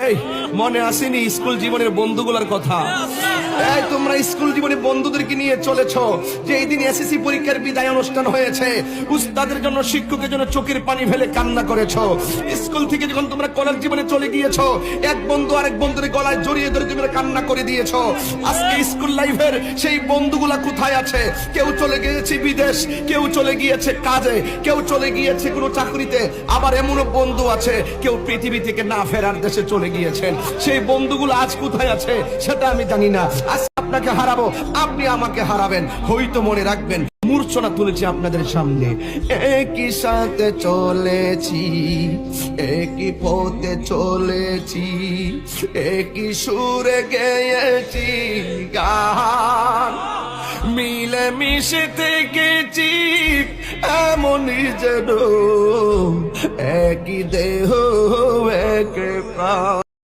এই মনে আসেনি স্কুল জীবনের বন্ধুগুলোর কথা? এই তোমরা স্কুল জীবনে বন্ধুদেরকে নিয়ে চলেছো, যে এই দিন এসএসসি পরীক্ষার বিদায় অনুষ্ঠান হয়েছে, উস্তাদের জন্য শিক্ষকের জন্য চোখের পানি ফেলে কান্না করেছো। স্কুল থেকে যখন তোমরা কলেজ জীবনে চলে গিয়েছো, এক বন্ধু আরেক বন্ধুর গলায় জড়িয়ে ধরে তোমরা কান্না করে দিয়েছো। আজকে স্কুল লাইফের সেই বন্ধুগুলা কোথায় আছে? কেউ চলে গিয়েছে বিদেশ, কেউ চলে গিয়েছে কাজে, কেউ চলে গিয়েছে কোনো চাকরিতে, আবার এমনও বন্ধু আছে কেউ পৃথিবী থেকে না ফেরার দেশে চলে গিয়েছেন। সেই বন্ধুগুলো আজ কোথায় আছে সেটা আমি জানি না। আজ আপনাকে হারাবো, আপনি আমাকে হারাবেন, হয়তো মনে রাখবেন মূর্ছনা তুলেছি আপনাদের সামনে। একই সাথে চলেছি, একই পথে চলেছি, একই সুরে গেয়েছি গান, মিলে মিশে থেকেছি এমনই যেন একই দেহ এক প্রাণ।